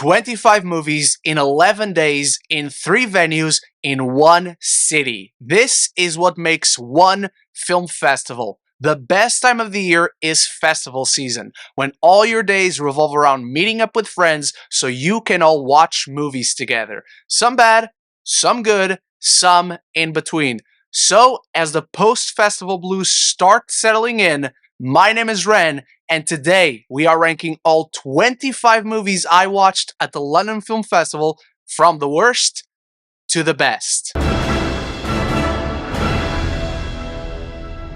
25 movies in 11 days in 3 venues in 1 city. This is what makes one film festival. The best time of the year is festival season, when all your days revolve around meeting up with friends so you can all watch movies together. Some bad, some good, some in between. So, as the post-festival blues start settling in, my name is Ren, and today we are ranking all 25 movies I watched at the London Film Festival from the worst to the best.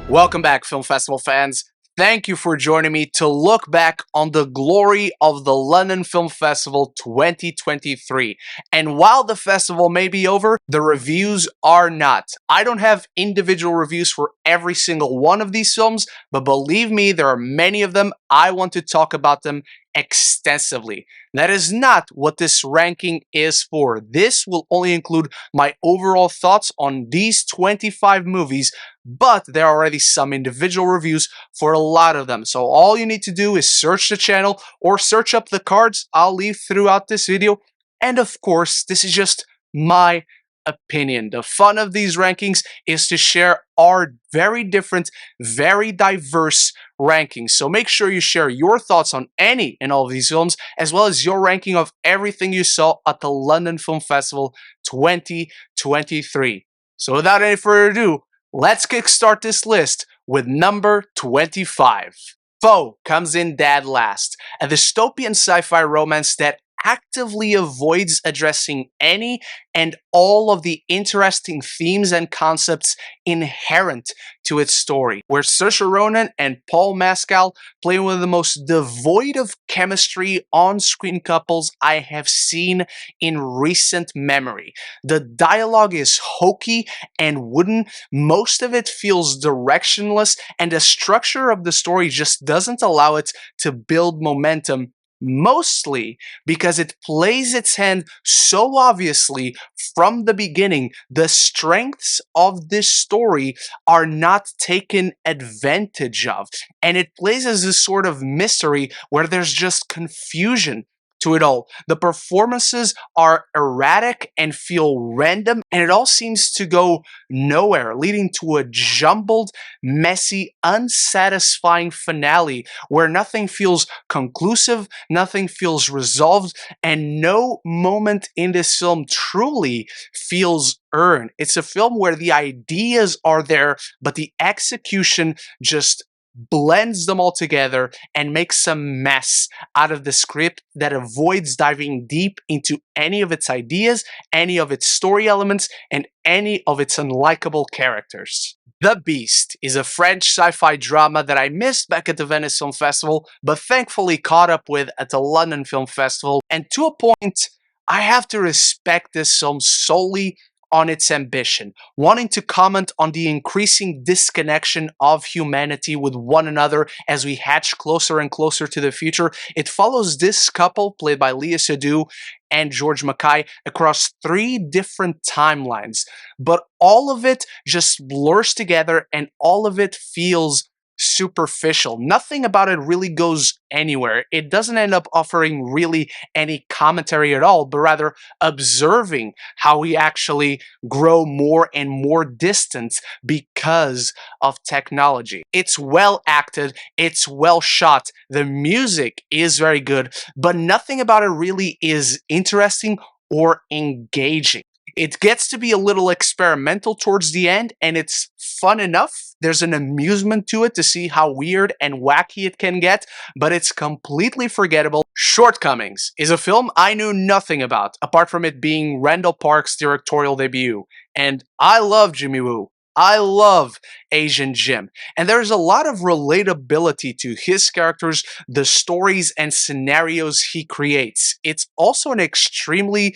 Welcome back, Film Festival fans. Thank you for joining me to look back on the glory of the London Film Festival 2023. And while the festival may be over, the reviews are not. I don't have individual reviews for every single one of these films, but believe me, there are many of them. I want to talk about them extensively. That is not what this ranking is for. This will only include my overall thoughts on these 25 movies, but there are already some individual reviews for a lot of them. So all you need to do is search the channel or search up the cards I'll leave throughout this video. And of course, this is just my opinion. The fun of these rankings is to share our very different, very diverse rankings. So make sure you share your thoughts on any and all of these films, as well as your ranking of everything you saw at the London Film Festival 2023. So without any further ado, let's kickstart this list with number 25. Foe comes in dead last, a dystopian sci-fi romance that actively avoids addressing any and all of the interesting themes and concepts inherent to its story, where Saoirse Ronan and Paul Mescal play one of the most devoid of chemistry on-screen couples I have seen in recent memory. The dialogue is hokey and wooden, most of it feels directionless, and the structure of the story just doesn't allow it to build momentum, mostly because it plays its hand so obviously from the beginning. The strengths of this story are not taken advantage of, and it plays as this sort of mystery where there's just confusion to it all. The performances are erratic and feel random, and it all seems to go nowhere, leading to a jumbled, messy, unsatisfying finale where nothing feels conclusive, nothing feels resolved, and no moment in this film truly feels earned. It's a film where the ideas are there, but the execution just blends them all together and makes a mess out of the script that avoids diving deep into any of its ideas, any of its story elements, and any of its unlikable characters. The Beast is a French sci-fi drama that I missed back at the Venice Film Festival, but thankfully caught up with at the London Film Festival, and to a point, I have to respect this film solely on its ambition, wanting to comment on the increasing disconnection of humanity with one another as we hatch closer and closer to the future. It follows this couple, played by Léa Seydoux and George Mackay, across 3 different timelines, but all of it just blurs together and all of it feels superficial. Nothing about it really goes anywhere. It doesn't end up offering really any commentary at all, but rather observing how we actually grow more and more distant because of technology. It's well acted, it's well shot, the music is very good, but nothing about it really is interesting or engaging. It gets to be a little experimental towards the end, and it's fun enough. There's an amusement to it to see how weird and wacky it can get, but it's completely forgettable. Shortcomings is a film I knew nothing about, apart from it being Randall Park's directorial debut. And I love Jimmy Woo. I love Asian Jim, and there's a lot of relatability to his characters, the stories and scenarios he creates. It's also an extremely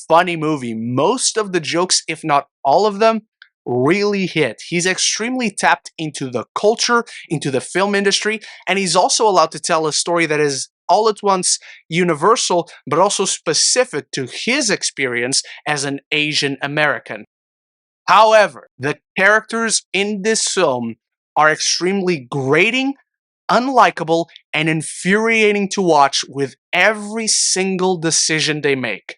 funny movie. Most of the jokes, if not all of them, really hit. He's extremely tapped into the culture, into the film industry, and he's also allowed to tell a story that is all at once universal, but also specific to his experience as an Asian American. However, the characters in this film are extremely grating, unlikable and infuriating to watch with every single decision they make.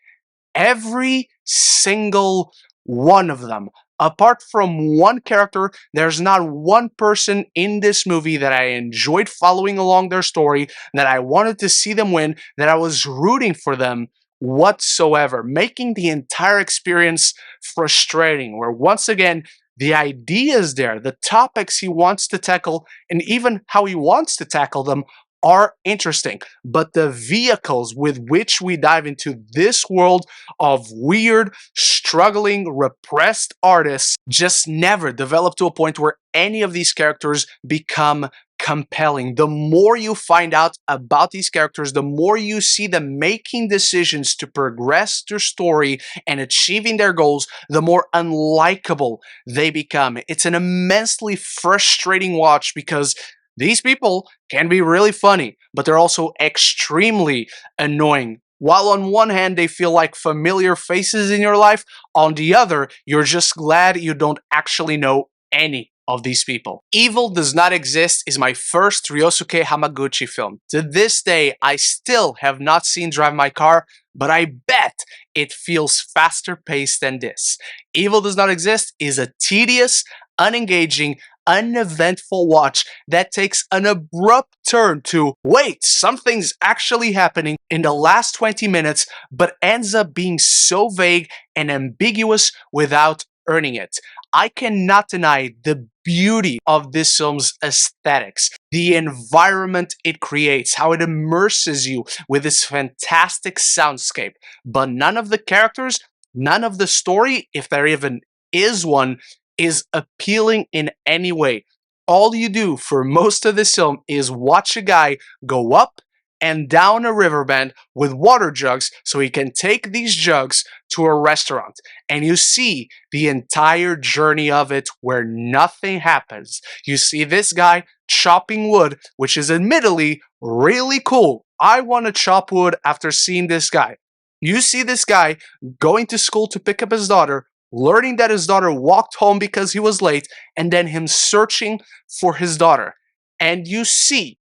Every single one of them. Apart from one character, there's not one person in this movie that I enjoyed following along their story, that I wanted to see them win, that I was rooting for them whatsoever, making the entire experience frustrating. Where once again, the ideas there, the topics he wants to tackle, and even how he wants to tackle them are interesting. But the vehicles with which we dive into this world of weird, struggling, repressed artists just never develop to a point where any of these characters become compelling. The more you find out about these characters, the more you see them making decisions to progress their story and achieving their goals, the more unlikable they become. It's an immensely frustrating watch because these people can be really funny, but they're also extremely annoying. While on one hand they feel like familiar faces in your life, on the other, you're just glad you don't actually know any of these people. Evil Does Not Exist is my first Ryosuke Hamaguchi film. To this day, I still have not seen Drive My Car, but I bet it feels faster paced than this. Evil Does Not Exist is a tedious, unengaging, uneventful watch that takes an abrupt turn to, wait, something's actually happening in the last 20 minutes, but ends up being so vague and ambiguous without earning it. I cannot deny the beauty of this film's aesthetics, the environment it creates, how it immerses you with this fantastic soundscape, but none of the characters, none of the story, if there even is one, is appealing in any way. All you do for most of this film is watch a guy go up and down a riverbed with water jugs so he can take these jugs to a restaurant. And you see the entire journey of it where nothing happens. You see this guy chopping wood, which is admittedly really cool. I want to chop wood after seeing this guy. You see this guy going to school to pick up his daughter, learning that his daughter walked home because he was late, and then him searching for his daughter. And you see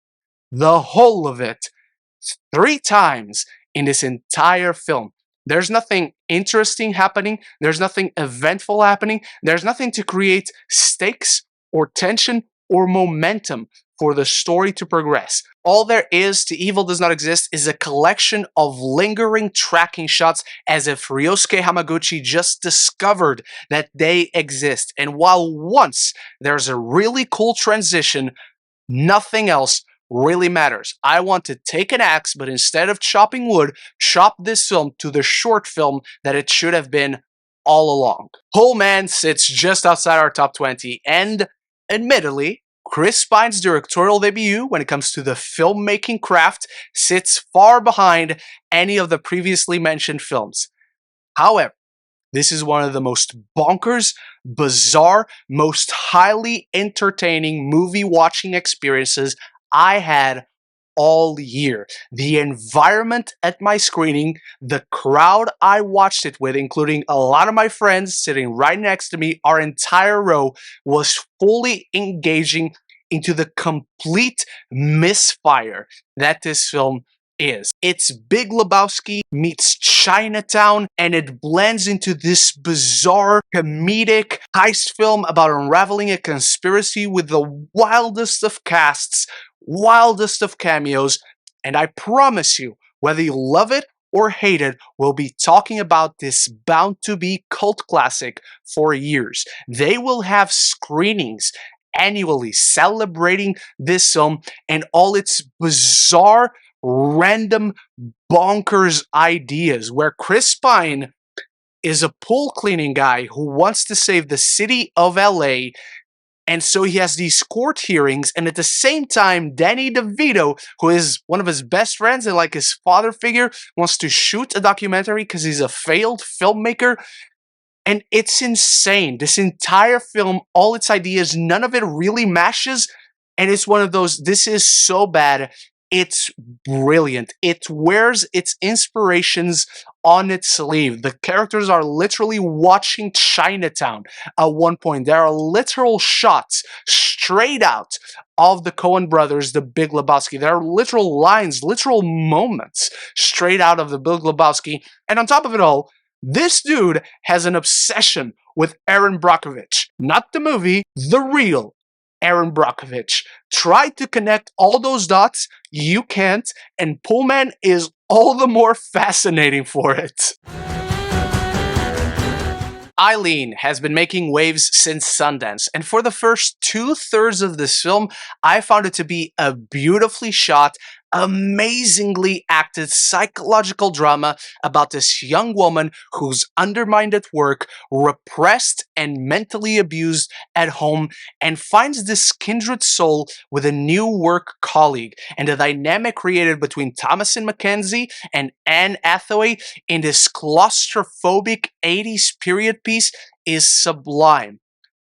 the whole of it 3 times in this entire film. There's nothing interesting happening. There's nothing eventful happening. There's nothing to create stakes or tension or momentum for the story to progress. All there is to Evil Does Not Exist is a collection of lingering tracking shots as if Ryosuke Hamaguchi just discovered that they exist. And while once there's a really cool transition, nothing else really matters. I want to take an axe, but instead of chopping wood, chop this film to the short film that it should have been all along. Poolman sits just outside our top 20, and admittedly, Chris Pine's directorial debut when it comes to the filmmaking craft sits far behind any of the previously mentioned films. However, this is one of the most bonkers, bizarre, most highly entertaining movie watching experiences I had all year. The environment at my screening, the crowd I watched it with, including a lot of my friends sitting right next to me, our entire row, was fully engaging into the complete misfire that this film is. It's Big Lebowski meets Chinatown, and it blends into this bizarre comedic heist film about unraveling a conspiracy with the wildest of casts, wildest of cameos, and I promise you, whether you love it or hate it, we'll be talking about this bound-to-be cult classic for years. They will have screenings annually celebrating this film and all its bizarre, random, bonkers ideas, where Chris Pine is a pool cleaning guy who wants to save the city of LA. And so he has these court hearings, and at the same time, Danny DeVito, who is one of his best friends and like his father figure, wants to shoot a documentary because he's a failed filmmaker. And it's insane. This entire film, all its ideas, none of it really matches. And it's one of those, this is so bad, It's brilliant. It wears its inspirations on its sleeve. The characters are literally watching Chinatown at one point. There are literal shots straight out of the Coen brothers, the Big Lebowski. There are literal lines, literal moments straight out of the Big Lebowski. And on top of it all, this dude has an obsession with Aaron Brockovich. Not the movie, the real Aaron Brockovich. Try to connect all those dots, you can't, and Poolman is all the more fascinating for it. Eileen has been making waves since Sundance, and for the first 2/3 of this film, I found it to be a beautifully shot, amazingly acted psychological drama about this young woman who's undermined at work, repressed and mentally abused at home, and finds this kindred soul with a new work colleague. And the dynamic created between Thomasin McKenzie and Anne Hathaway in this claustrophobic 80s period piece is sublime.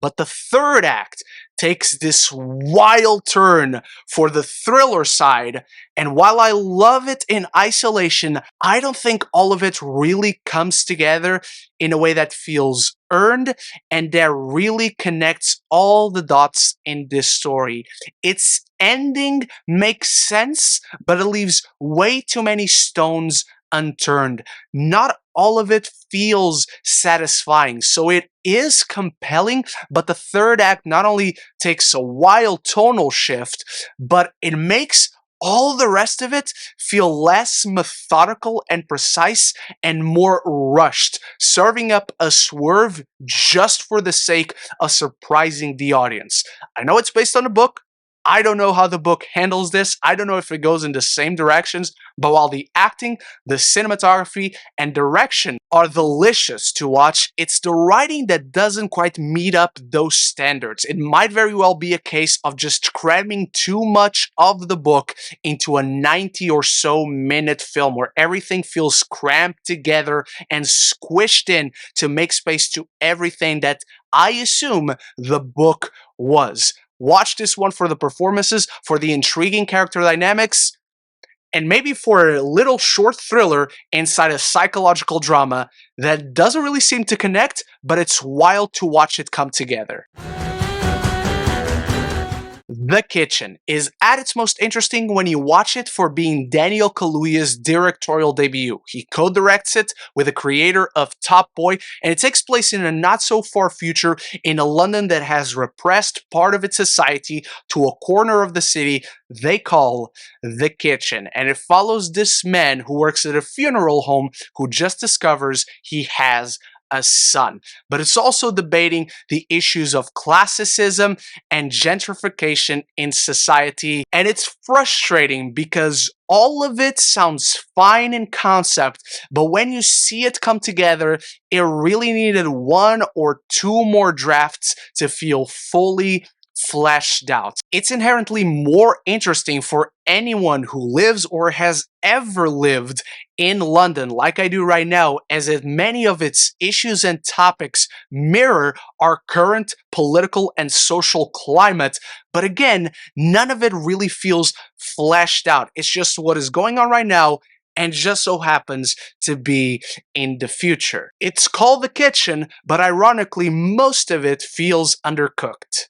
But the third act takes this wild turn for the thriller side, and while I love it in isolation, I don't think all of it really comes together in a way that feels earned and that really connects all the dots in this story. Its ending makes sense, but it leaves way too many stones unturned. Not all of it feels satisfying, so it is compelling, but the third act not only takes a wild tonal shift, but it makes all the rest of it feel less methodical and precise and more rushed, serving up a swerve just for the sake of surprising the audience. I know it's based on a book. I don't know how the book handles this. I don't know if it goes in the same directions, but while the acting, the cinematography, and direction are delicious to watch, it's the writing that doesn't quite meet up those standards. It might very well be a case of just cramming too much of the book into a 90 or so minute film where everything feels cramped together and squished in to make space to everything that I assume the book was. Watch this one for the performances, for the intriguing character dynamics, and maybe for a little short thriller inside a psychological drama that doesn't really seem to connect, but it's wild to watch it come together. The Kitchen is at its most interesting when you watch it for being Daniel Kaluuya's directorial debut. He co-directs it with the creator of Top Boy, and it takes place in a not-so-far future in a London that has repressed part of its society to a corner of the city they call The Kitchen. And it follows this man who works at a funeral home who just discovers he has a son. But it's also debating the issues of classicism and gentrification in society. And it's frustrating because all of it sounds fine in concept, but when you see it come together, it really needed one or two more drafts to feel fully fleshed out. It's inherently more interesting for anyone who lives or has ever lived in London, like I do right now, as many of its issues and topics mirror our current political and social climate. But again, none of it really feels fleshed out. It's just what is going on right now and just so happens to be in the future. It's called The Kitchen, but ironically, most of it feels undercooked.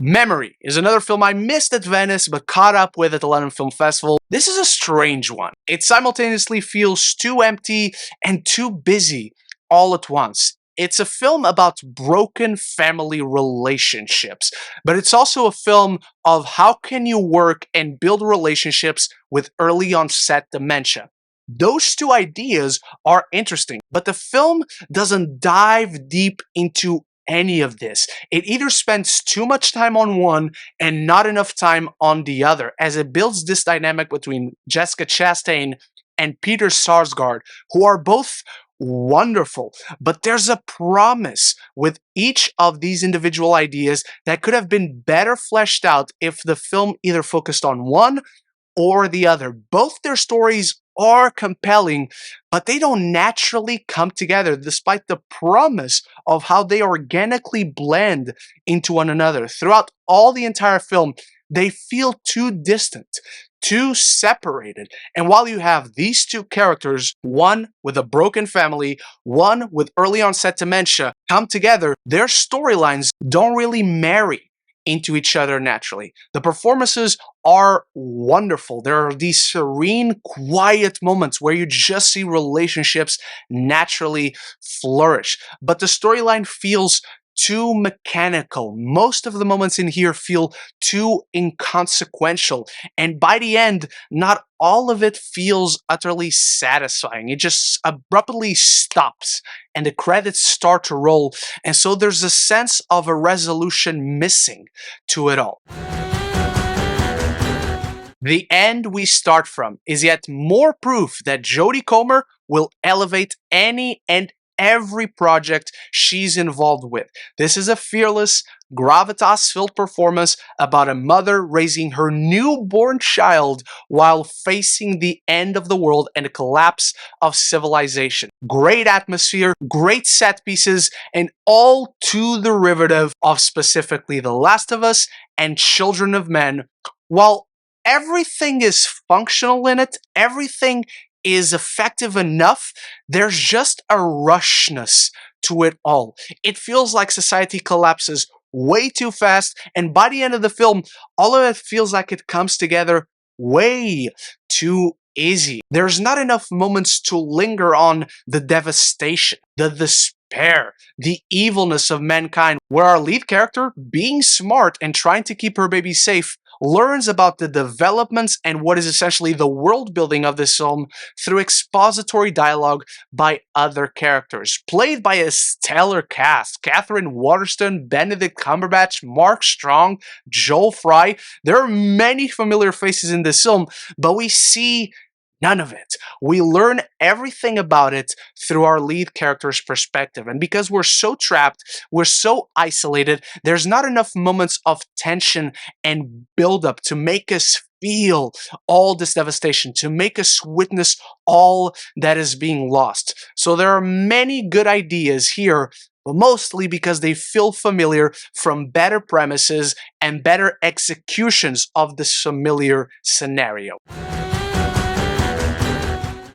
Memory is another film I missed at Venice but caught up with at the London Film Festival. This is a strange one. It simultaneously feels too empty and too busy all at once. It's a film about broken family relationships, but it's also a film of how can you work and build relationships with early onset dementia. Those two ideas are interesting, but the film doesn't dive deep into any of this. It either spends too much time on one and not enough time on the other, as it builds this dynamic between Jessica Chastain and Peter Sarsgaard, who are both wonderful, but there's a promise with each of these individual ideas that could have been better fleshed out if the film either focused on one or the other. Both their stories are compelling, but they don't naturally come together despite the promise of how they organically blend into one another. Throughout all the entire film, they feel too distant, too separated. And while you have these two characters, one with a broken family, one with early onset dementia, come together, their storylines don't really marry into each other naturally. The performances are wonderful. There are these serene, quiet moments where you just see relationships naturally flourish. But the storyline feels too mechanical. Most of the moments in here feel too inconsequential. And by the end, not all of it feels utterly satisfying. It just abruptly stops and the credits start to roll. And so there's a sense of a resolution missing to it all. The end we start from is yet more proof that Jodie Comer will elevate any and every project she's involved with. This is a fearless, gravitas-filled performance about a mother raising her newborn child while facing the end of the world and the collapse of civilization. Great atmosphere, great set pieces, and all too derivative of specifically The Last of Us and Children of Men. While everything is functional in it, everything is effective enough, there's just a rushness to it all. It feels like society collapses way too fast, and by the end of the film, all of it feels like it comes together way too easy. There's not enough moments to linger on the devastation, the despair, the evilness of mankind, where our lead character, being smart and trying to keep her baby safe, learns about the developments and what is essentially the world building of this film through expository dialogue by other characters, played by a stellar cast. Catherine Waterston, Benedict Cumberbatch, Mark Strong, Joel Fry. There are many familiar faces in this film, but we see none of it. We learn everything about it through our lead character's perspective. And because we're so trapped, we're so isolated, there's not enough moments of tension and buildup to make us feel all this devastation, to make us witness all that is being lost. So there are many good ideas here, but mostly because they feel familiar from better premises and better executions of this familiar scenario.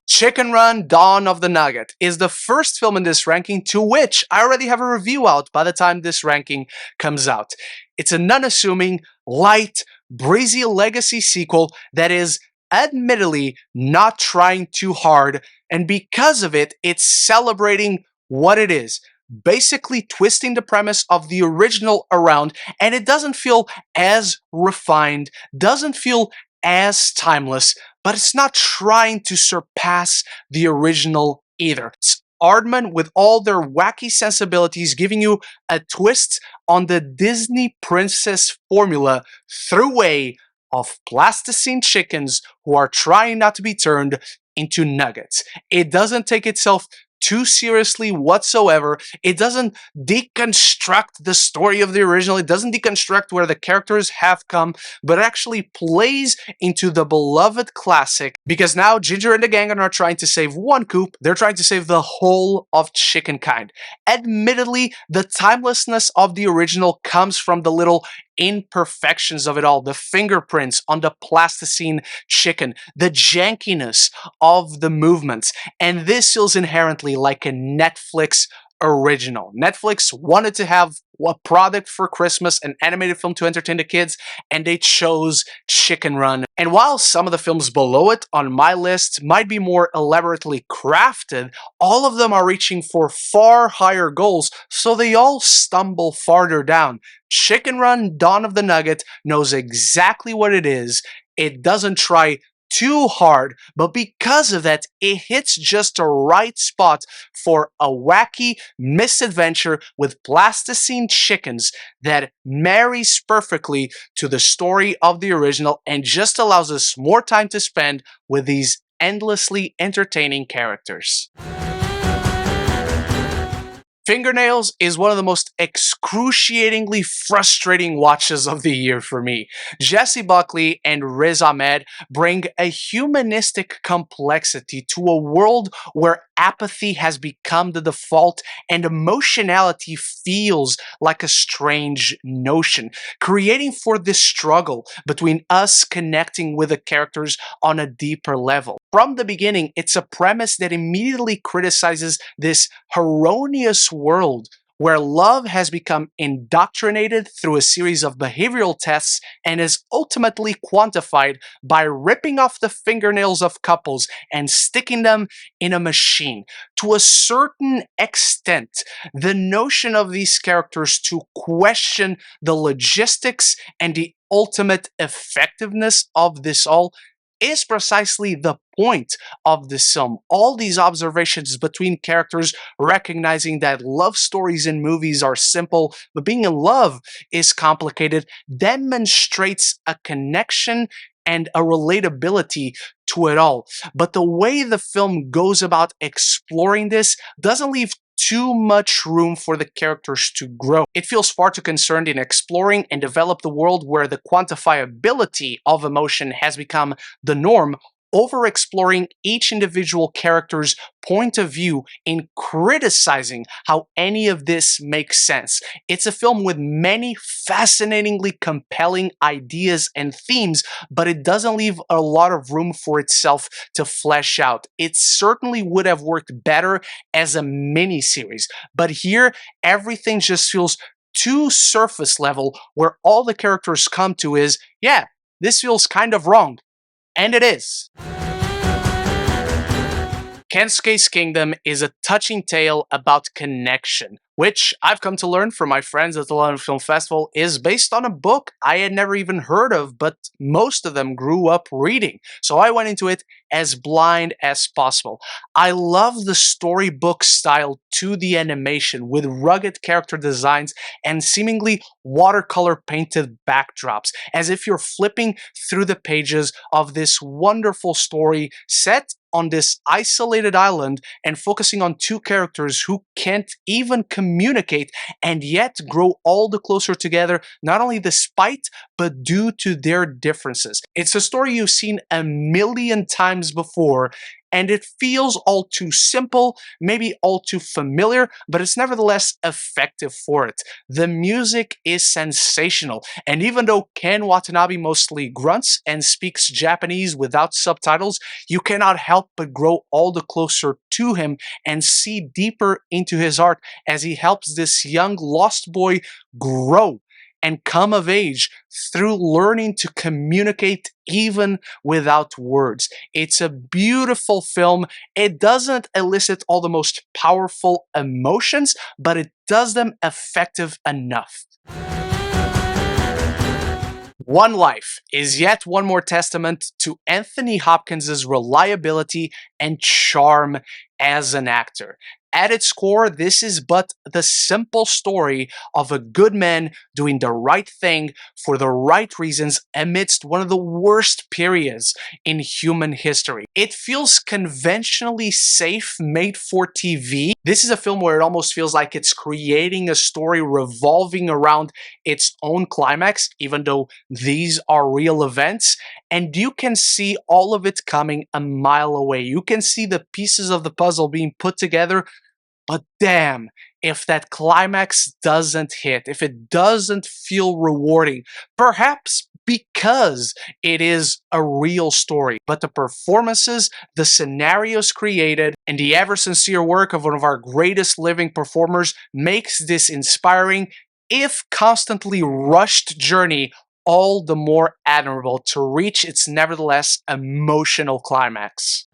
Chicken Run: Dawn of the Nugget is the first film in this ranking to which I already have a review out by the time this ranking comes out. It's an unassuming, light, breezy legacy sequel that is admittedly not trying too hard, and because of it, it's celebrating what it is. Basically twisting the premise of the original around, and it doesn't feel as refined, doesn't feel as timeless, but it's not trying to surpass the original either. It's Aardman with all their wacky sensibilities giving you a twist on the Disney princess formula through way of plasticine chickens who are trying not to be turned into nuggets. It doesn't take itself too seriously whatsoever. It doesn't deconstruct the story of the original. It doesn't deconstruct where the characters have come, but actually plays into the beloved classic, because now Ginger and the gang are not trying to save one coop, they're trying to save the whole of chickenkind. Admittedly, the timelessness of the original comes from the little imperfections of it all, the fingerprints on the plasticine chicken, the jankiness of the movements, and this feels inherently like a Netflix original. Netflix wanted to have a product for Christmas, an animated film to entertain the kids, and they chose Chicken Run. And while some of the films below it on my list might be more elaborately crafted, all of them are reaching for far higher goals, so they all stumble farther down. Chicken Run: Dawn of the Nugget knows exactly what it is. It doesn't try too hard, but because of that, it hits just the right spot for a wacky misadventure with plasticine chickens that marries perfectly to the story of the original and just allows us more time to spend with these endlessly entertaining characters. Fingernails is one of the most excruciatingly frustrating watches of the year for me. Jesse Buckley and Riz Ahmed bring a humanistic complexity to a world where apathy has become the default and emotionality feels like a strange notion, creating for this struggle between us connecting with the characters on a deeper level. From the beginning, it's a premise that immediately criticizes this erroneous world where love has become indoctrinated through a series of behavioral tests and is ultimately quantified by ripping off the fingernails of couples and sticking them in a machine. To a certain extent, the notion of these characters to question the logistics and the ultimate effectiveness of this all is precisely the point of this film. All these observations between characters, recognizing that love stories in movies are simple, but being in love is complicated, demonstrates a connection and a relatability to it all. But the way the film goes about exploring this doesn't leave too much room for the characters to grow. It feels far too concerned in exploring and develop the world where the quantifiability of emotion has become the norm, over exploring each individual character's point of view in criticizing how any of this makes sense. It's a film with many fascinatingly compelling ideas and themes, but it doesn't leave a lot of room for itself to flesh out. It certainly would have worked better as a mini-series, but here everything just feels too surface level, where all the characters come to is, yeah, this feels kind of wrong. And it is. Kensuke's Kingdom is a touching tale about connection, which I've come to learn from my friends at the London Film Festival is based on a book I had never even heard of, but most of them grew up reading. So I went into it as blind as possible. I love the storybook style to the animation with rugged character designs and seemingly watercolor painted backdrops, as if you're flipping through the pages of this wonderful story set on this isolated island and focusing on two characters who can't even communicate and yet grow all the closer together, not only despite but due to their differences. It's a story you've seen a million times before, and it feels all too simple, maybe all too familiar, but it's nevertheless effective for it. The music is sensational, and even though Ken Watanabe mostly grunts and speaks Japanese without subtitles, you cannot help but grow all the closer to him and see deeper into his art as he helps this young lost boy grow and come of age through learning to communicate even without words. It's a beautiful film. It doesn't elicit all the most powerful emotions, but it does them effective enough. One Life is yet one more testament to Anthony Hopkins' reliability and charm as an actor. At its core, this is but the simple story of a good man doing the right thing for the right reasons amidst one of the worst periods in human history. It feels conventionally safe, made for TV. This is a film where it almost feels like it's creating a story revolving around its own climax, even though these are real events, and you can see all of it coming a mile away. You can see the pieces of the puzzle being put together, but damn, if that climax doesn't hit, if it doesn't feel rewarding, perhaps because it is a real story, but the performances, the scenarios created, and the ever-sincere work of one of our greatest living performers makes this inspiring, if constantly rushed journey all the more admirable to reach its nevertheless emotional climax.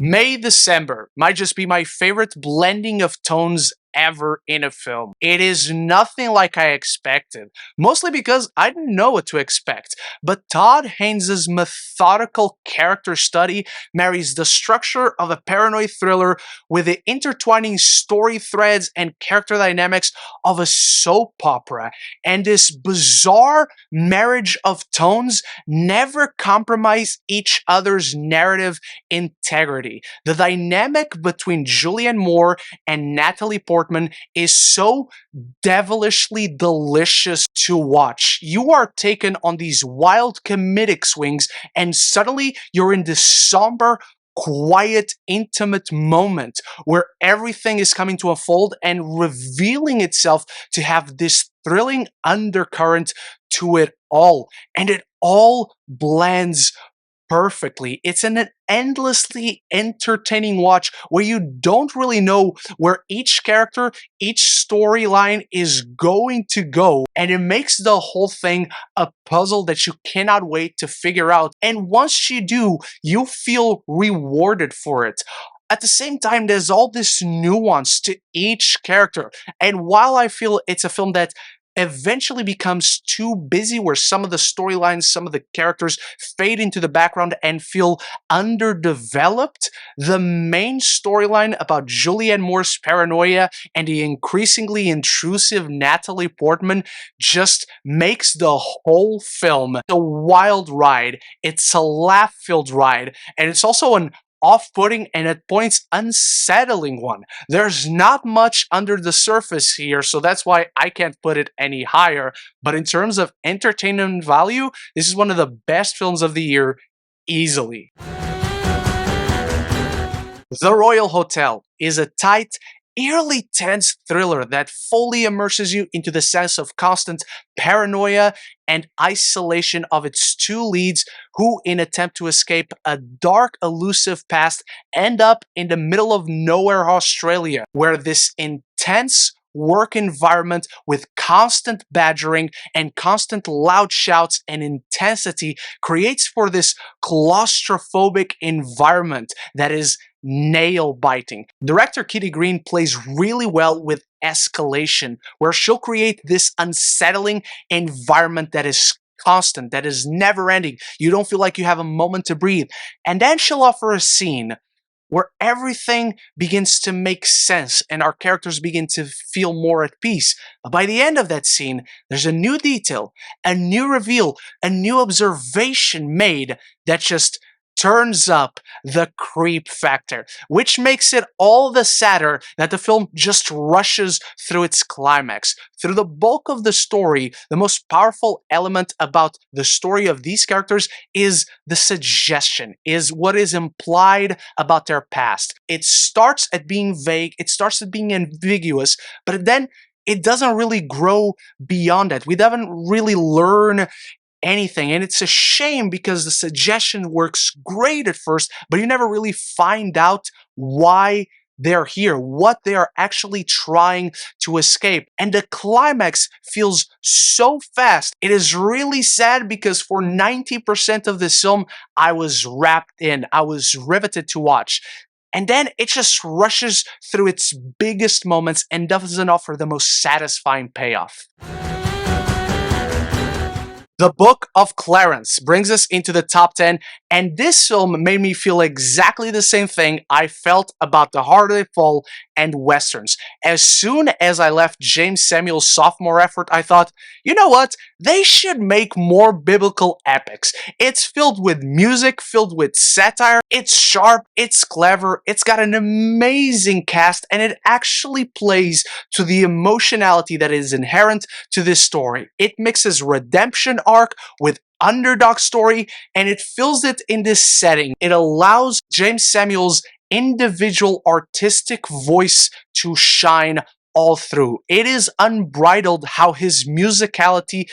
May December might just be my favorite blending of tones ever in a film. It is nothing like I expected, mostly because I didn't know what to expect. But Todd Haynes' methodical character study marries the structure of a paranoid thriller with the intertwining story threads and character dynamics of a soap opera, and this bizarre marriage of tones never compromise each other's narrative integrity. The dynamic between Julianne Moore and Natalie Portman is so devilishly delicious to watch. You are taken on these wild comedic swings, and suddenly you're in this somber, quiet, intimate moment where everything is coming to unfold and revealing itself to have this thrilling undercurrent to it all. And it all blends perfectly. It's an endlessly entertaining watch where you don't really know where each character, each storyline is going to go, and it makes the whole thing a puzzle that you cannot wait to figure out. And once you do, you feel rewarded for it. At the same time, there's all this nuance to each character. And while I feel it's a film that eventually becomes too busy, where some of the storylines, some of the characters fade into the background and feel underdeveloped, the main storyline about Julianne Moore's paranoia and the increasingly intrusive Natalie Portman just makes the whole film a wild ride. It's a laugh-filled ride, and it's also an off-putting and at points unsettling one. There's not much under the surface here, so that's why I can't put it any higher. But in terms of entertainment value, this is one of the best films of the year, easily. The Royal Hotel is a tight, eerily tense thriller that fully immerses you into the sense of constant paranoia and isolation of its two leads, who, in attempt to escape a dark, elusive past, end up in the middle of nowhere, Australia, where this intense work environment with constant badgering and constant loud shouts and intensity creates for this claustrophobic environment that is nail-biting. Director Kitty Green plays really well with escalation, where she'll create this unsettling environment that is constant, that is never-ending. You don't feel like you have a moment to breathe. And then she'll offer a scene where everything begins to make sense and our characters begin to feel more at peace. But by the end of that scene, there's a new detail, a new reveal, a new observation made that just turns up the creep factor, which makes it all the sadder that the film just rushes through its climax. Through the bulk of the story, the most powerful element about the story of these characters is the suggestion, is what is implied about their past. It starts at being vague, it starts at being ambiguous, but then it doesn't really grow beyond that. We don't really learn anything, and it's a shame because the suggestion works great at first, but you never really find out why they're here, what they are actually trying to escape. And the climax feels so fast. It is really sad because for 90% of this film, I was wrapped in, I was riveted to watch. And then it just rushes through its biggest moments and doesn't offer the most satisfying payoff. The Book of Clarence brings us into the top 10, and this film made me feel exactly the same thing I felt about The Harder They Fall and Westerns. As soon as I left James Samuel's sophomore effort, I thought, you know what? They should make more biblical epics. It's filled with music, filled with satire, it's sharp, it's clever, it's got an amazing cast, and it actually plays to the emotionality that is inherent to this story. It mixes redemption arc with underdog story, and it fills it in this setting. It allows James Samuel's individual artistic voice to shine all through. It is unbridled how his musicality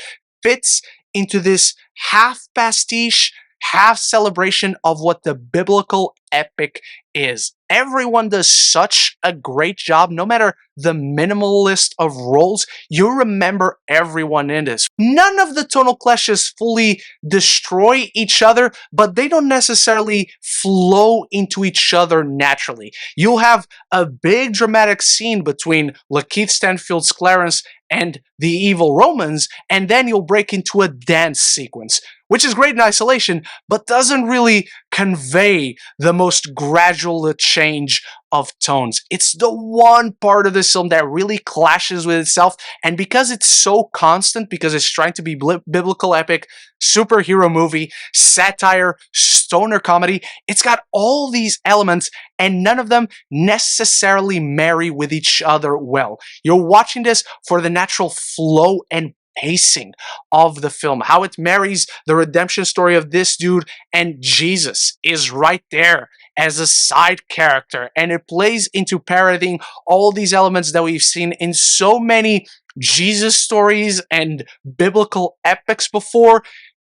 fits into this half pastiche, half celebration of what the biblical epic is. Everyone does such a great job, no matter the minimalist of roles, you remember everyone in this. None of the tonal clashes fully destroy each other, but they don't necessarily flow into each other naturally. You'll have a big dramatic scene between Lakeith Stanfield's Clarence and the evil Romans, and then you'll break into a dance sequence, which is great in isolation, but doesn't really convey the most gradual change of tones. It's the one part of this film that really clashes with itself, and because it's so constant, because it's trying to be biblical epic, superhero movie, satire, stoner comedy, it's got all these elements, and none of them necessarily marry with each other well. You're watching this for the natural flow and pacing of the film, how it marries the redemption story of this dude, and Jesus is right there as a side character, and it plays into parodying all these elements that we've seen in so many Jesus stories and biblical epics before,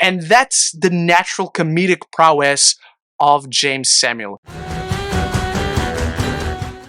and that's the natural comedic prowess of James Samuel.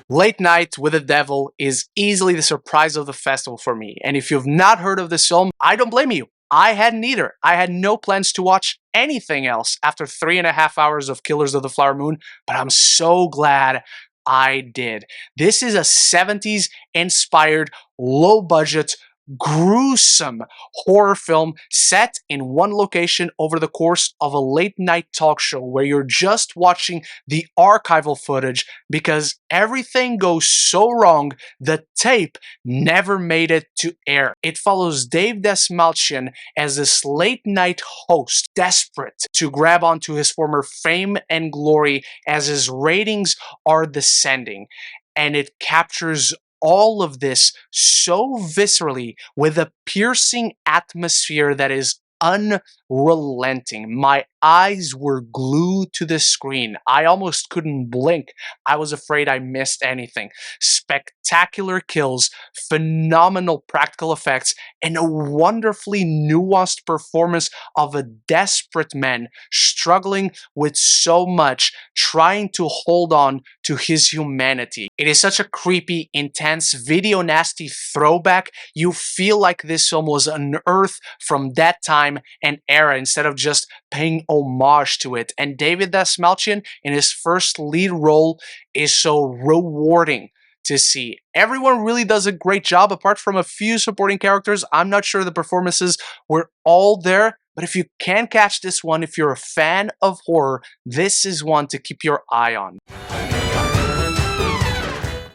Late Night with the Devil is easily the surprise of the festival for me, and if you've not heard of this film, I don't blame you. I hadn't either. I had no plans to watch anything else after 3.5 hours of Killers of the Flower Moon, but I'm so glad I did. This is a 70s inspired, low budget, gruesome horror film set in one location over the course of a late night talk show where you're just watching the archival footage because everything goes so wrong the tape never made it to air. It follows Dave Dastmalchian as this late night host desperate to grab onto his former fame and glory as his ratings are descending, and it captures all of this so viscerally with a piercing atmosphere that is unrelenting. My eyes were glued to the screen. I almost couldn't blink. I was afraid I missed anything. Spectacular kills, phenomenal practical effects, and a wonderfully nuanced performance of a desperate man struggling with so much, trying to hold on to his humanity. It is such a creepy, intense, video nasty throwback. You feel like this film was unearthed from that time and era instead of just paying homage to it. And David Dastmalchian in his first lead role is so rewarding to see. Everyone really does a great job apart from a few supporting characters. I'm not sure the performances were all there, but if you can catch this one, if you're a fan of horror, this is one to keep your eye on.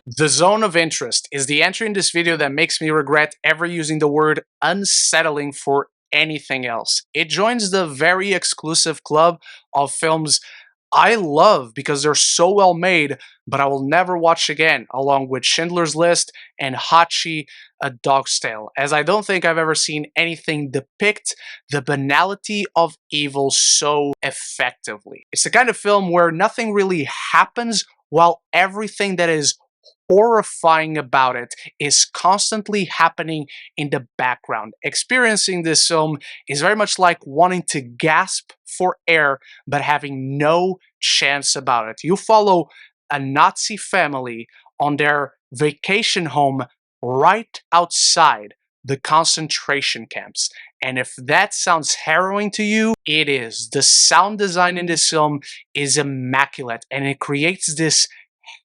The zone of interest is the entry in this video that makes me regret ever using the word unsettling for anything else. It joins the very exclusive club of films I love because they're so well made, but I will never watch again, along with Schindler's List and Hachi, A Dog's Tale, as I don't think I've ever seen anything depict the banality of evil so effectively. It's the kind of film where nothing really happens while everything that is horrifying about it is constantly happening in the background. Experiencing this film is very much like wanting to gasp for air but having no chance about it. You follow a Nazi family on their vacation home right outside the concentration camps. And if that sounds harrowing to you, it is. The sound design in this film is immaculate, and it creates this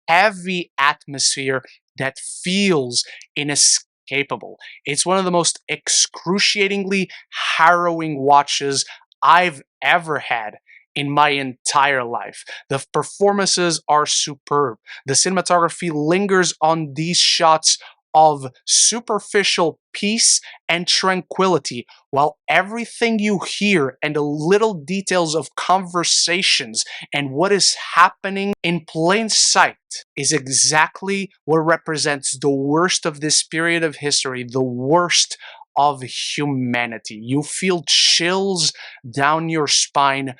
heavy atmosphere that feels inescapable. It's one of the most excruciatingly harrowing watches I've ever had in my entire life. The performances are superb. The cinematography lingers on these shots of superficial peace and tranquility, while everything you hear and the little details of conversations and what is happening in plain sight is exactly what represents the worst of this period of history, the worst of humanity. You feel chills down your spine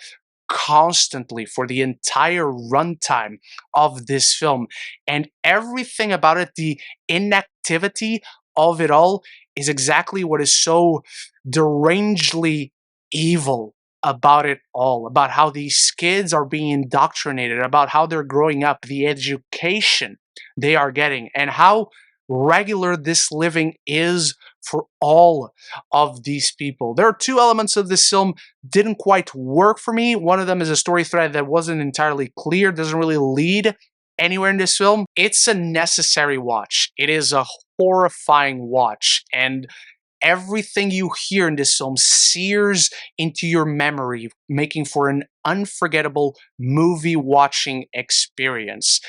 constantly for the entire runtime of this film, and everything about it, the inactivity of it all, is exactly what is so derangedly evil about it all, about how these kids are being indoctrinated, about how they're growing up, the education they are getting, and how regular this living is for all of these people. There are two elements of this film didn't quite work for me. One of them is a story thread that wasn't entirely clear, doesn't really lead anywhere in this film. It's a necessary watch. It is a horrifying watch, and everything you hear in this film sears into your memory, making for an unforgettable movie watching experience.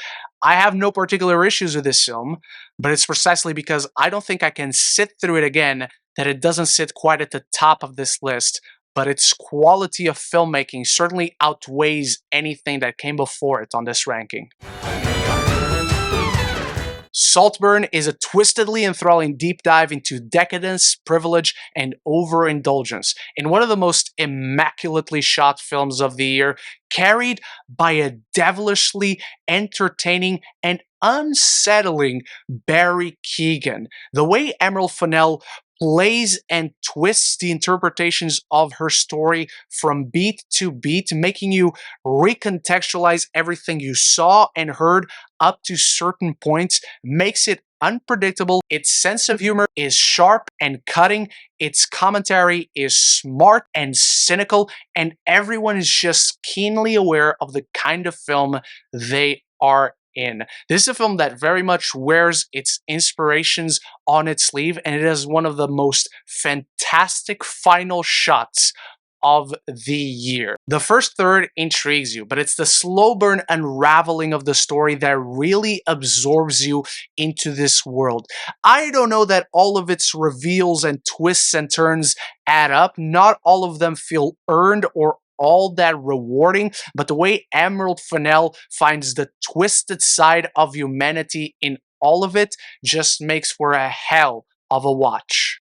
I have no particular issues with this film, but it's precisely because I don't think I can sit through it again that it doesn't sit quite at the top of this list, but its quality of filmmaking certainly outweighs anything that came before it on this ranking. Saltburn is a twistedly enthralling deep dive into decadence, privilege, and overindulgence in one of the most immaculately shot films of the year, carried by a devilishly entertaining and unsettling Barry Keoghan. The way Emerald Fennell plays and twists the interpretations of her story from beat to beat, making you recontextualize everything you saw and heard up to certain points, makes it unpredictable. Its sense of humor is sharp and cutting, its commentary is smart and cynical, and everyone is just keenly aware of the kind of film they are in. This is a film that very much wears its inspirations on its sleeve, and it has one of the most fantastic final shots of the year. The first third intrigues you, but it's the slow burn unraveling of the story that really absorbs you into this world. I don't know that all of its reveals and twists and turns add up. Not all of them feel earned or all that rewarding, but the way Emerald Fennell finds the twisted side of humanity in all of it just makes for a hell of a watch.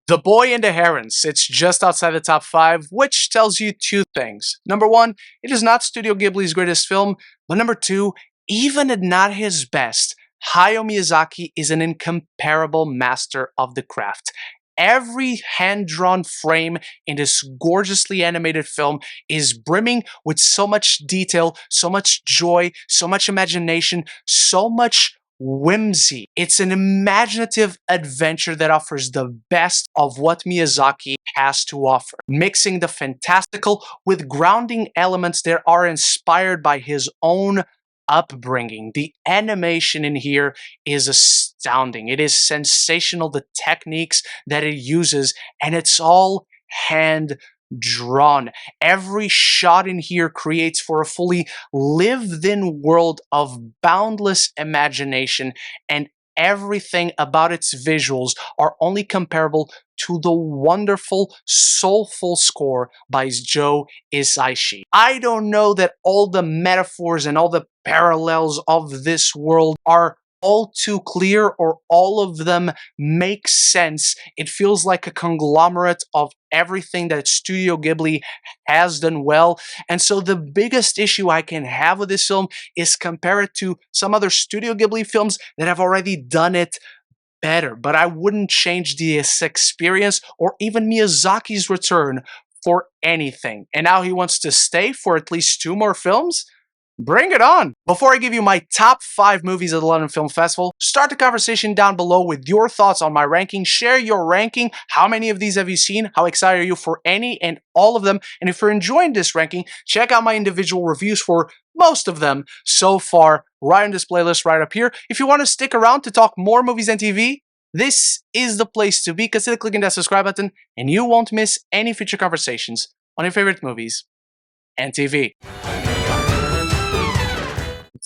The Boy and the Heron sits just outside the top 5, which tells you two things. Number one, it is not Studio Ghibli's greatest film, but number two, even at not his best, Hayao Miyazaki is an incomparable master of the craft. Every hand-drawn frame in this gorgeously animated film is brimming with so much detail, so much joy, so much imagination, so much whimsy. It's an imaginative adventure that offers the best of what Miyazaki has to offer, mixing the fantastical with grounding elements that are inspired by his own upbringing. The animation in here is astounding. It is sensational, the techniques that it uses, and it's all hand drawn. Every shot in here creates for a fully lived-in world of boundless imagination, and everything about its visuals are only comparable to the wonderful, soulful score by Joe Hisaishi. I don't know that all the metaphors and all the parallels of this world are all too clear or all of them make sense. It feels like a conglomerate of everything that Studio Ghibli has done well. And so the biggest issue I can have with this film is compare it to some other Studio Ghibli films that have already done it better. But I wouldn't change this experience or even Miyazaki's return for anything. And now he wants to stay for at least 2 more films? Bring it on! Before I give you my top 5 movies at the London Film Festival, start the conversation down below with your thoughts on my ranking. Share your ranking. How many of these have you seen? How excited are you for any and all of them? And if you're enjoying this ranking, check out my individual reviews for most of them so far, right on this playlist right up here. If you want to stick around to talk more movies and TV, this is the place to be. Consider clicking that subscribe button and you won't miss any future conversations on your favorite movies and TV.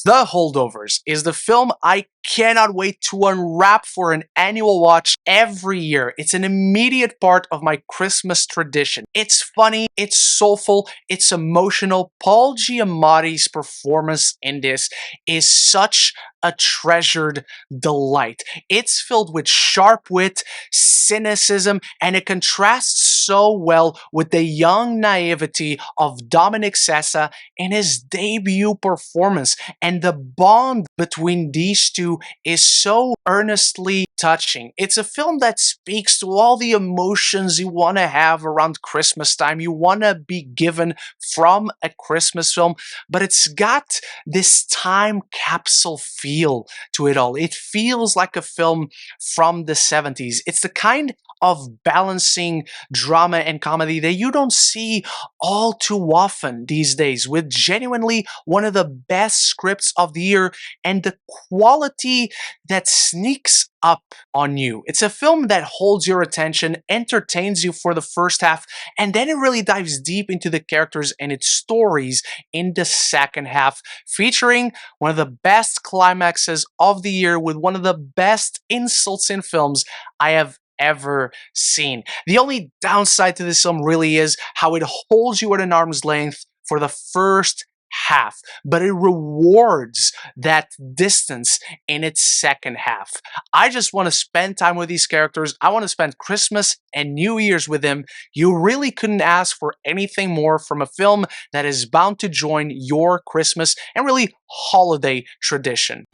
The Holdovers is the film I cannot wait to unwrap for an annual watch every year. It's an immediate part of my Christmas tradition. It's funny, it's soulful, it's emotional. Paul Giamatti's performance in this is such a treasured delight. It's filled with sharp wit, cynicism, and it contrasts so well with the young naivety of Dominic Sessa in his debut performance. And the bond between these two to is so earnestly touching. It's a film that speaks to all the emotions you want to have around Christmas time, you want to be given from a Christmas film, but it's got this time capsule feel to it all. It feels like a film from the 70s. It's the kind of balancing drama and comedy that you don't see all too often these days, with genuinely one of the best scripts of the year and the quality that sneaks up on you. It's a film that holds your attention, entertains you for the first half, and then it really dives deep into the characters and its stories in the second half, featuring one of the best climaxes of the year with one of the best insults in films I have ever seen. The only downside to this film really is how it holds you at an arm's length for the first half, but it rewards that distance in its second half. I just want to spend time with these characters. I want to spend Christmas and New Year's with them. You really couldn't ask for anything more from a film that is bound to join your Christmas and really holiday tradition.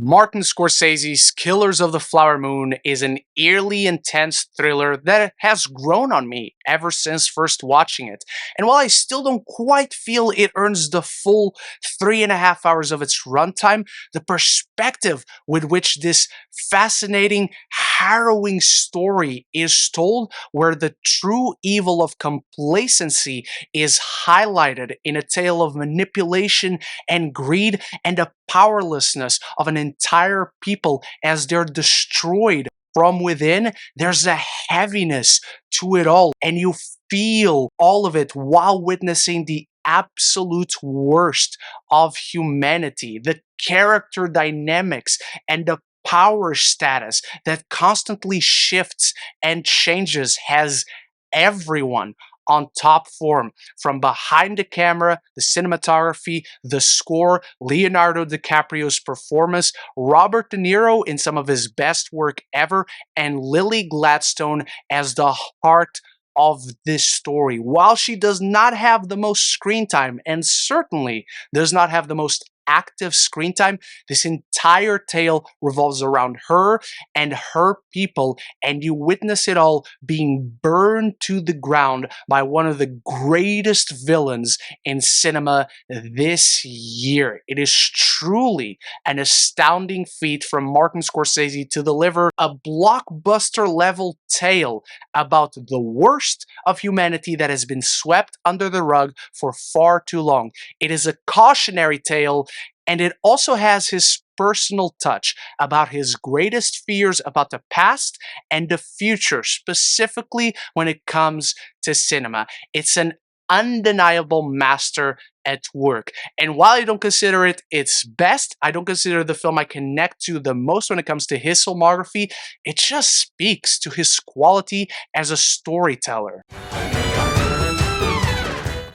Martin Scorsese's Killers of the Flower Moon is an eerily intense thriller that has grown on me ever since first watching it. And while I still don't quite feel it earns the full 3.5 hours of its runtime, the perspective with which this fascinating, harrowing story is told, where the true evil of complacency is highlighted in a tale of manipulation and greed and a powerlessness of an entire people as they're destroyed from within, there's a heaviness to it all, and you feel all of it while witnessing the absolute worst of humanity, the character dynamics and the power status that constantly shifts and changes has everyone on top form, from behind the camera, the cinematography, the score, Leonardo DiCaprio's performance, Robert De Niro in some of his best work ever, and Lily Gladstone as the heart of this story. While she does not have the most screen time, and certainly does not have the most active screen time, this entire tale revolves around her and her people, and you witness it all being burned to the ground by one of the greatest villains in cinema this year. It is truly an astounding feat from Martin Scorsese to deliver a blockbuster level tale about the worst of humanity that has been swept under the rug for far too long. It is a cautionary tale, and it also has his personal touch about his greatest fears about the past and the future, specifically when it comes to cinema. It's an undeniable master at work. And while I don't consider it its best, I don't consider the film I connect to the most when it comes to his filmography, it just speaks to his quality as a storyteller.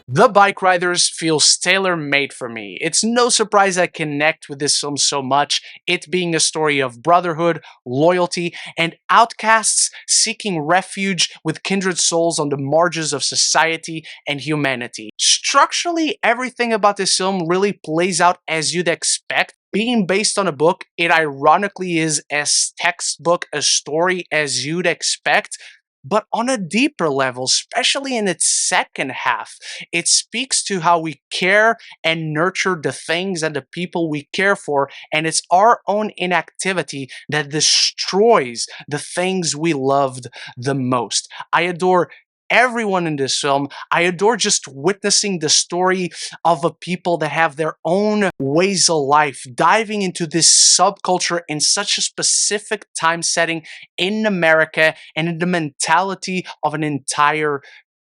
The Bike Riders feels tailor-made for me. It's no surprise I connect with this film so much, it being a story of brotherhood, loyalty, and outcasts seeking refuge with kindred souls on the margins of society and humanity. Structurally, everything about this film really plays out as you'd expect. Being based on a book, it ironically is as textbook a story as you'd expect, but on a deeper level, especially in its second half. It speaks to how we care and nurture the things and the people we care for, and it's our own inactivity that destroys the things we loved the most. I adore everyone in this film. I adore just witnessing the story of a people that have their own ways of life, diving into this subculture in such a specific time setting in America and in the mentality of an entire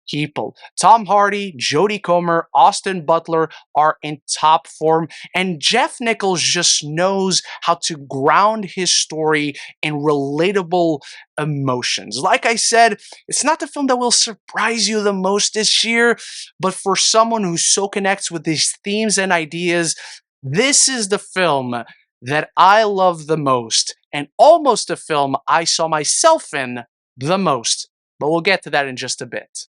people. Tom Hardy, Jodie Comer, Austin Butler are in top form, and Jeff Nichols just knows how to ground his story in relatable emotions. Like I said, it's not the film that will surprise you the most this year, but for someone who so connects with these themes and ideas, this is the film that I love the most, and almost a film I saw myself in the most. But we'll get to that in just a bit.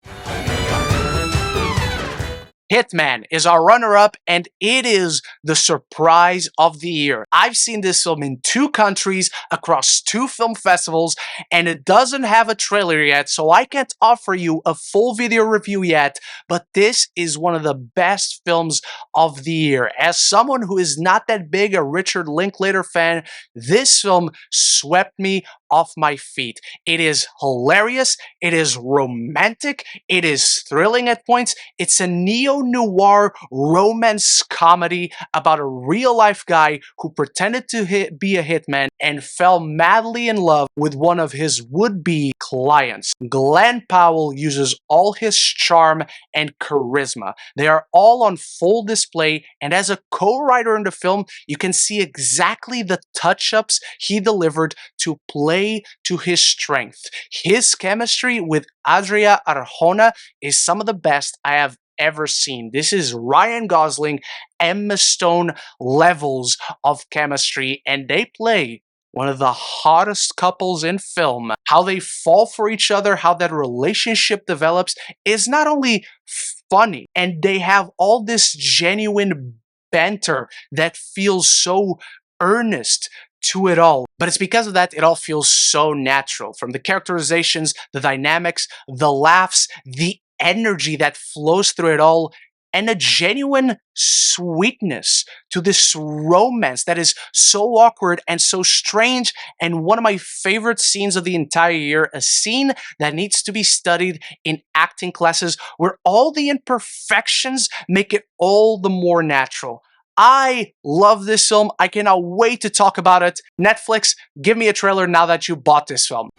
Hitman is our runner-up, and it is the surprise of the year. I've seen this film in 2 countries, across 2 film festivals, and it doesn't have a trailer yet, so I can't offer you a full video review yet, but this is one of the best films of the year. As someone who is not that big a Richard Linklater fan, this film swept me off my feet. It is hilarious, it is romantic, it is thrilling at points. It's a neo-noir romance comedy about a real-life guy who pretended to be a hitman and fell madly in love with one of his would-be clients. Glenn Powell uses all his charm and charisma. They are all on full display, and as a co-writer in the film, you can see exactly the touch-ups he delivered to play to his strength. His chemistry with Adria Arjona is some of the best I have ever seen. This is Ryan Gosling, Emma Stone levels of chemistry, and they play one of the hottest couples in film. How they fall for each other, how that relationship develops is not only funny, and they have all this genuine banter that feels so earnest to it all. But it's because of that it all feels so natural. From the characterizations, the dynamics, the laughs, the energy that flows through it all, and a genuine sweetness to this romance that is so awkward and so strange. And one of my favorite scenes of the entire year, a scene that needs to be studied in acting classes, where all the imperfections make it all the more natural. I love this film. I cannot wait to talk about it. Netflix, give me a trailer now that you bought this film.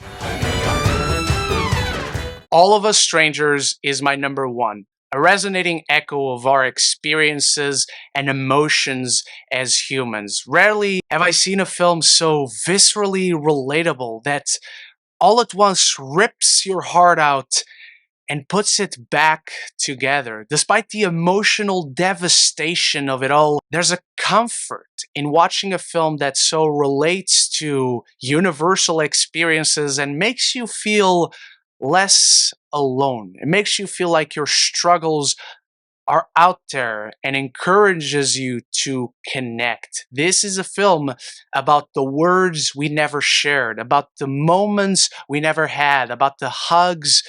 All of Us Strangers is my number 1. A resonating echo of our experiences and emotions as humans. Rarely have I seen a film so viscerally relatable that all at once rips your heart out and puts it back together. Despite the emotional devastation of it all, there's a comfort in watching a film that so relates to universal experiences and makes you feel less alone. It makes you feel like your struggles are out there and encourages you to connect. This is a film about the words we never shared, about the moments we never had, about the hugs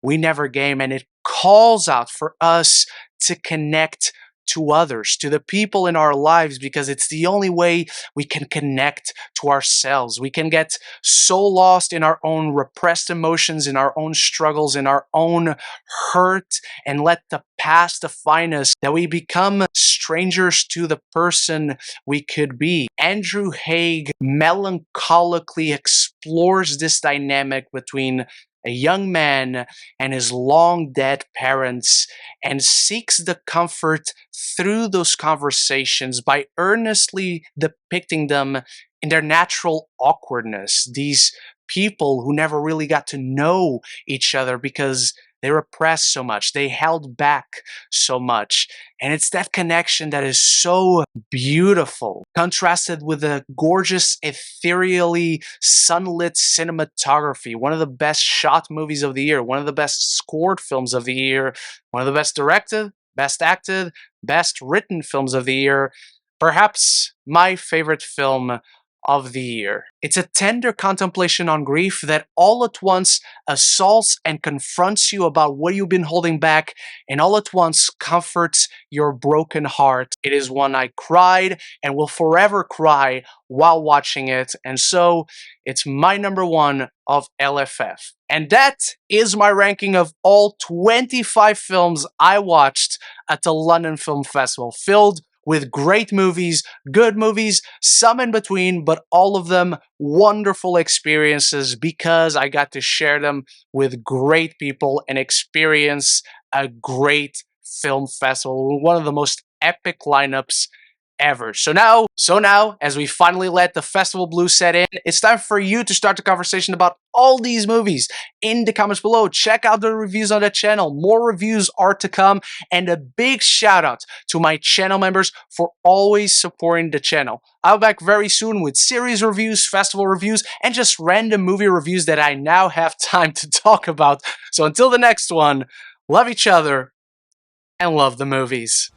we never gave, and it calls out for us to connect to others, to the people in our lives, because it's the only way we can connect to ourselves. We can get so lost in our own repressed emotions, in our own struggles, in our own hurt, and let the past define us, that we become strangers to the person we could be. Andrew Haigh melancholically explores this dynamic between a young man and his long dead parents, and seeks the comfort through those conversations by earnestly depicting them in their natural awkwardness. These people who never really got to know each other because they repressed so much, they held back so much. And it's that connection that is so beautiful, contrasted with the gorgeous, ethereally sunlit cinematography. One of the best shot movies of the year, one of the best scored films of the year, one of the best directed, best acted, best written films of the year. Perhaps my favorite film of the year. It's a tender contemplation on grief that all at once assaults and confronts you about what you've been holding back, and all at once comforts your broken heart. It is one I cried and will forever cry while watching it, and so it's my number 1 of LFF. And that is my ranking of all 25 films I watched at the London Film Festival, filled with great movies, good movies, some in between, but all of them wonderful experiences because I got to share them with great people and experience a great film festival, one of the most epic lineups ever. So now, as we finally let the festival blues set in, it's time for you to start the conversation about all these movies in the comments below. Check out the reviews on the channel. More reviews are to come, and a big shout out to my channel members for always supporting the channel. I'll be back very soon with series reviews, festival reviews, and just random movie reviews that I now have time to talk about. So until the next one, love each other. and love the movies.